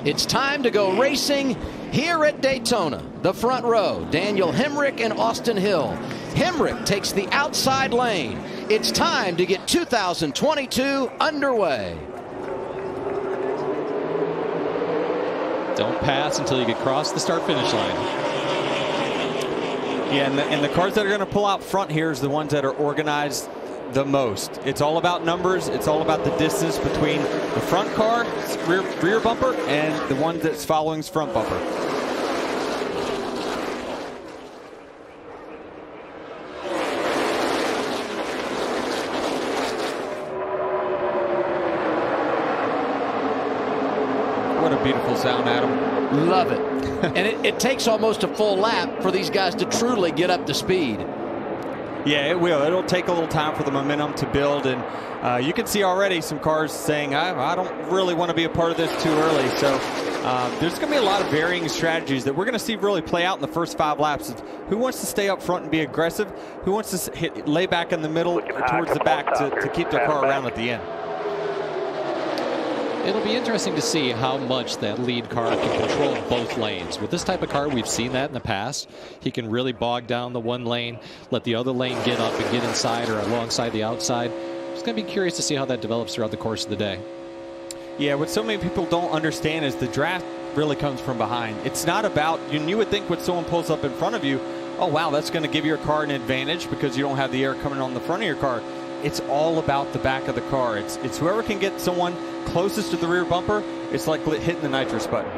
It's time to go racing here at Daytona. The front row, Daniel Hemric and Austin Hill. Hemric takes the outside lane. It's time to get 2022 underway. Don't pass until you get across the start-finish line. Yeah, and the cars that are going to pull out front here is the ones that are organized the most. It's all about numbers. It's all about the distance between the front car, rear bumper, and the one that's following's front bumper. What a beautiful sound, Adam. Love it. And it takes almost a full lap for these guys to truly get up to speed. Yeah, it will. It'll take a little time for the momentum to build, and you can see already some cars saying, I don't really want to be a part of this too early. So there's going to be a lot of varying strategies that we're going to see really play out in the first 5 laps of who wants to stay up front and be aggressive, who wants to lay back in the middle or towards the back to keep their car around at the end. It'll be interesting to see how much that lead car can control both lanes. With this type of car, we've seen that in the past. He can really bog down the one lane, let the other lane get up and get inside or alongside the outside. It's going to be curious to see how that develops throughout the course of the day. Yeah, what so many people don't understand is the draft really comes from behind. It's not about, you would think when someone pulls up in front of you, oh wow, that's going to give your car an advantage because you don't have the air coming on the front of your car. It's all about the back of the car. It's whoever can get someone closest to the rear bumper. It's like hitting the nitrous button.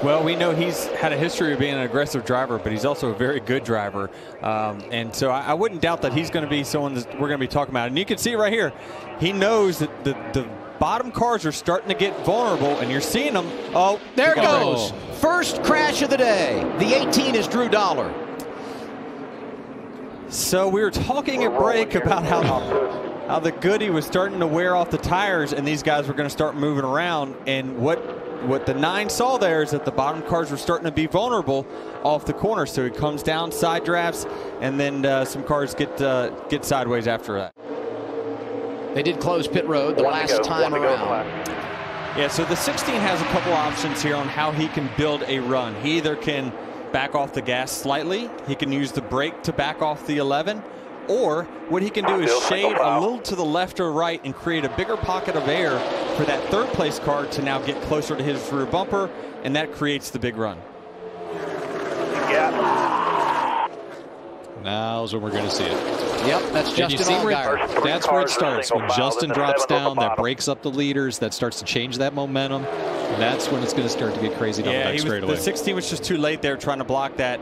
Well, we know he's had a history of being an aggressive driver, but he's also a very good driver. And so I wouldn't doubt that he's going to be someone that we're going to be talking about. And you can see it right here. He knows that the bottom cars are starting to get vulnerable, and you're seeing them. Oh, there it goes. First crash of the day. The 18 is Drew Dollar. So we were talking at break about how the Goody was starting to wear off the tires, and these guys were going to start moving around. And what the 9 saw there is that the bottom cars were starting to be vulnerable off the corner. So he comes down, side drafts, and then some cars get sideways after that. They did close pit road the last time around. Yeah, so the 16 has a couple options here on how he can build a run. He either can back off the gas slightly, he can use the brake to back off the 11, or what he can do is shade a little to the left or right and create a bigger pocket of air for that third place car to now get closer to his rear bumper, and that creates the big run. Now's when we're going to see it. Yep, that's Justin Allgaier. That's where it starts. When Justin drops down, that breaks up the leaders, that starts to change that momentum. That's when it's going to start to get crazy down the back straightaway. The 16 was just too late there trying to block that.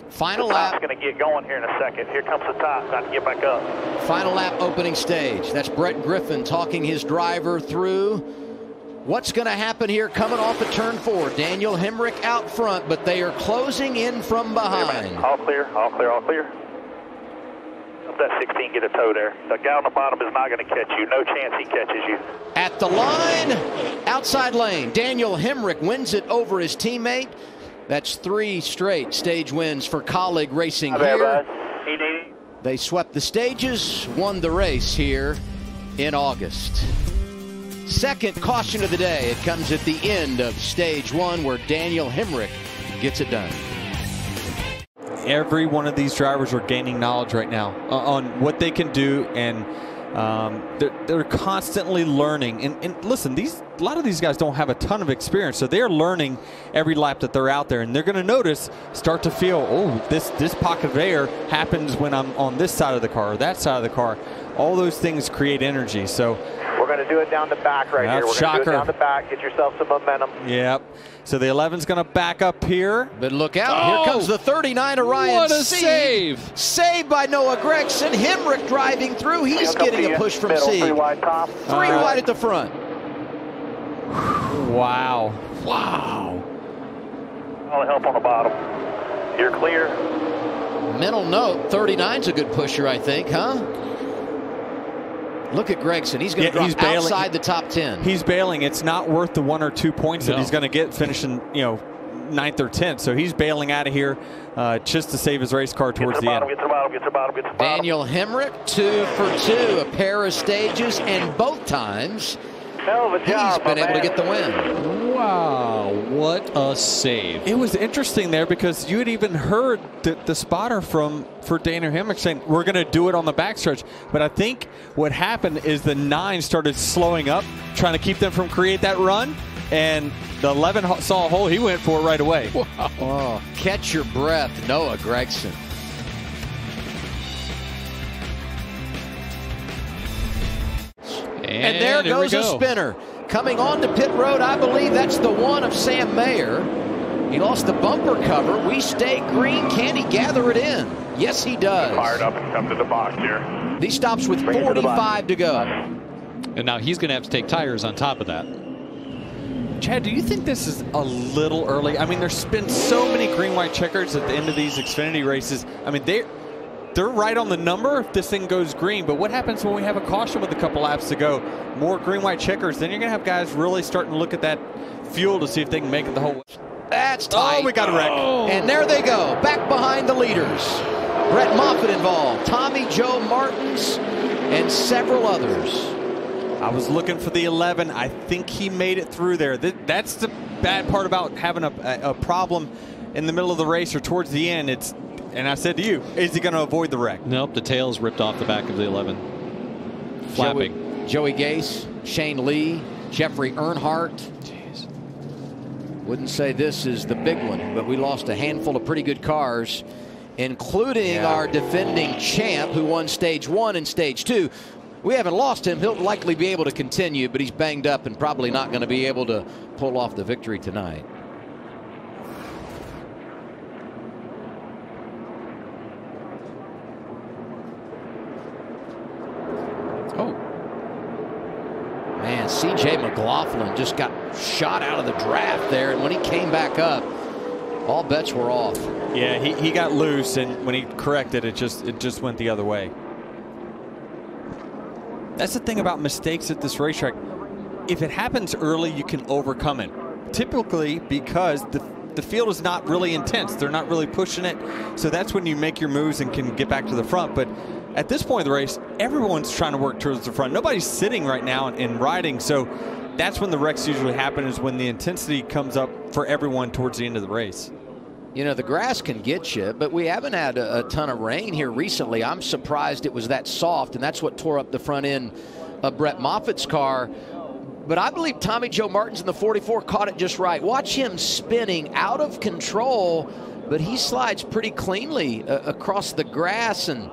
Final lap. Going to get going here in a second. Here comes the top. Got to get back up. Final lap opening stage. That's Brett Griffin talking his driver through what's going to happen here coming off of turn 4. Daniel Hemric out front, but they are closing in from behind. All clear, all clear, all clear. Let that 16 get a toe there. The guy on the bottom is not going to catch you. No chance he catches you. At the line, outside lane, Daniel Hemric wins it over his teammate. That's 3 straight stage wins for Colleague Racing here. They swept the stages, won the race here in August. Second caution of the day. It comes at the end of stage 1 where Daniel Hemric gets it done. Every one of these drivers are gaining knowledge right now on what they can do, and they're constantly learning. And listen, a lot of these guys don't have a ton of experience, so they're learning every lap that they're out there, and they're going to start to feel, oh, this pocket of air happens when I'm on this side of the car or that side of the car. All those things create energy. So we're going to do it down the back right here. We're going to do it down the back. Get yourself some momentum. Yep. So the 11's going to back up here. But look out. Here comes the 39 of Ryan. What a save. Saved by Noah Gregson. Hemric driving through. He's getting a push from Sieg. 3 wide top. 3 wide at the front. Wow. Wow. All the help on the bottom. You're clear. Mental note, 39's a good pusher, I think, huh? Look at Gregson. He's going to drop outside the top 10. He's bailing. It's not worth the 1 or 2 points that he's going to get finishing, 9th or 10th. So he's bailing out of here just to save his race car towards the end. Daniel Hemrick, 2 for 2, a pair of stages, and both times he's been able to get the win. Wow, what a save. It was interesting there because you had even heard the spotter for Daniel Hemrick saying, we're going to do it on the backstretch. But I think what happened is the 9 started slowing up, trying to keep them from create that run. And the 11 saw a hole. He went for it right away. Wow. Oh, catch your breath, Noah Gragson. And there goes a spinner. Coming on to pit road, I believe that's the one of Sam Mayer. He lost the bumper cover. We stay green. Can he gather it in? Yes, he does. Fired up and come to the box here. He stops with 45 to go. And now he's going to have to take tires on top of that. Chad, do you think this is a little early? I mean, there's been so many green-white checkers at the end of these Xfinity races. I mean, they're right on the number if this thing goes green. But what happens when we have a caution with a couple laps to go? More green-white checkers. Then you're going to have guys really starting to look at that fuel to see if they can make it the whole way. That's tight. Oh, we got a wreck. And there they go, back behind the leaders. Brett Moffitt involved, Tommy Joe Martins, and several others. I was looking for the 11. I think he made it through there. That's the bad part about having a problem in the middle of the race or towards the end. And I said to you, is he going to avoid the wreck? Nope, the tail's ripped off the back of the 11. Flapping. Joey Gase, Shane Lee, Jeffrey Earnhardt. Jeez. Wouldn't say this is the big one, but we lost a handful of pretty good cars, including our defending champ who won stage 1 and stage 2. We haven't lost him. He'll likely be able to continue, but he's banged up and probably not going to be able to pull off the victory tonight. Oh. Man, C.J. McLaughlin just got shot out of the draft there, and when he came back up, all bets were off. Yeah, he got loose, and when he corrected it, just went the other way. That's the thing about mistakes at this racetrack. If it happens early, you can overcome it. Typically because the field is not really intense. They're not really pushing it. So that's when you make your moves and can get back to the front. But at this point of the race, everyone's trying to work towards the front. Nobody's sitting right now and riding. So that's when the wrecks usually happen, is when the intensity comes up for everyone towards the end of the race. You know, the grass can get you, but we haven't had a ton of rain here recently. I'm surprised it was that soft, and that's what tore up the front end of Brett Moffitt's car. But I believe Tommy Joe Martins in the 44 caught it just right. Watch him spinning out of control, but he slides pretty cleanly across the grass, and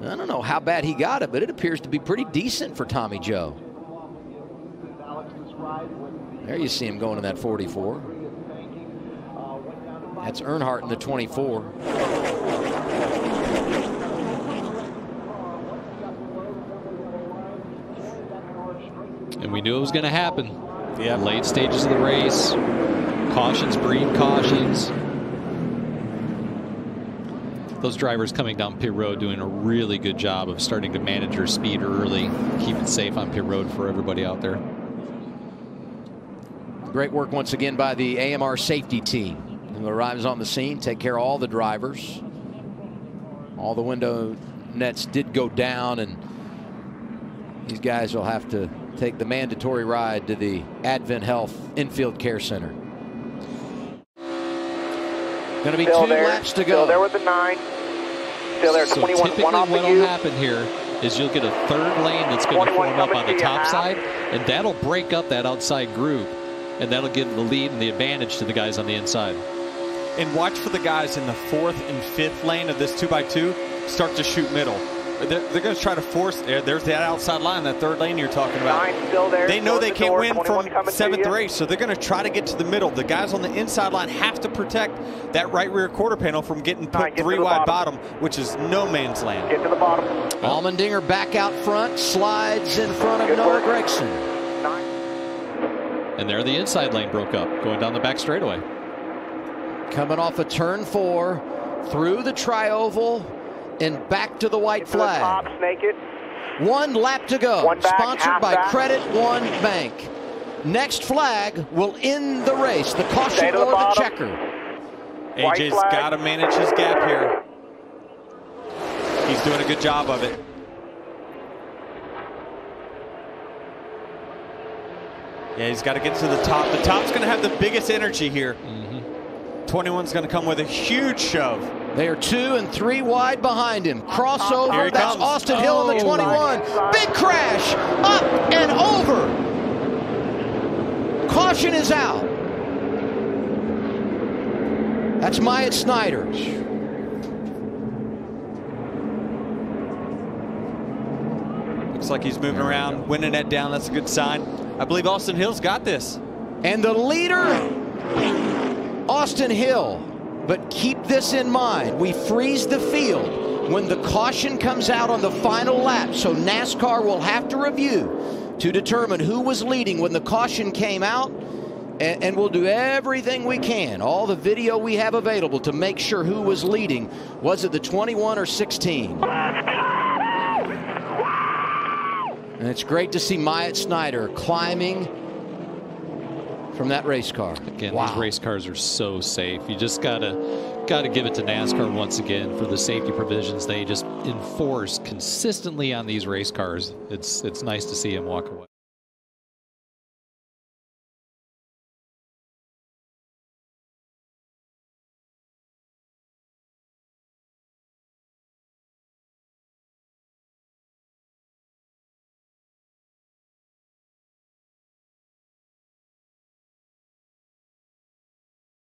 I don't know how bad he got it, but it appears to be pretty decent for Tommy Joe. There you see him going in that 44. That's Earnhardt in the 24. And we knew it was going to happen. Yeah, late stages of the race. Cautions breed cautions. Those drivers coming down pit road doing a really good job of starting to manage their speed early, keep it safe on pit road for everybody out there. Great work once again by the AMR safety team, who arrives on the scene, take care of all the drivers. All the window nets did go down, and these guys will have to take the mandatory ride to the Advent Health Infield Care Center. Going to be still 2 laps to go. Still there with the 9. Still there, so 21. Typically one off what you. will happen here is you'll get a third lane that's going to form up on the top side, and that'll break up that outside group, and that'll give the lead and the advantage to the guys on the inside. And watch for the guys in the 4th and 5th lane of this 2x2 start to shoot middle. They're going to try to force. There's that outside line, that 3rd lane you're talking about. 9 still there. They know they can't win from 7th race, so they're going to try to get to the middle. The guys on the inside line have to protect that right rear quarter panel from getting put 3 wide bottom, which is no man's land. Get to the bottom. Allmendinger back out front, slides in front of Noah Gragson. 9. And there the inside lane broke up, going down the back straightaway. Coming off of turn 4, through the tri-oval, and back to the white flag. Top, snake it. 1 lap to go. One back, sponsored by back. Credit One Bank. next flag will end the race. The caution or the checker. AJ's got to manage his gap here. He's doing a good job of it. Yeah, he's got to get to the top. The top's going to have the biggest energy here. 21's going to come with a huge shove. They are 2 and 3 wide behind him. Crossover, that's comes. Austin Hill in the 21. Big crash, up and over. Caution is out. That's Myatt Snider. Looks like he's moving around, winning that down. That's a good sign. I believe Austin Hill's got this. And the leader, Austin Hill. But keep this in mind. We freeze the field when the caution comes out on the final lap. So NASCAR will have to review to determine who was leading when the caution came out. And we'll do everything we can, all the video we have available, to make sure who was leading. Was it the 21 or 16? And it's great to see Myatt Snider climbing from that race car. Again, these race cars are so safe. You just gotta give it to NASCAR once again for the safety provisions they just enforce consistently on these race cars. It's nice to see him walk away.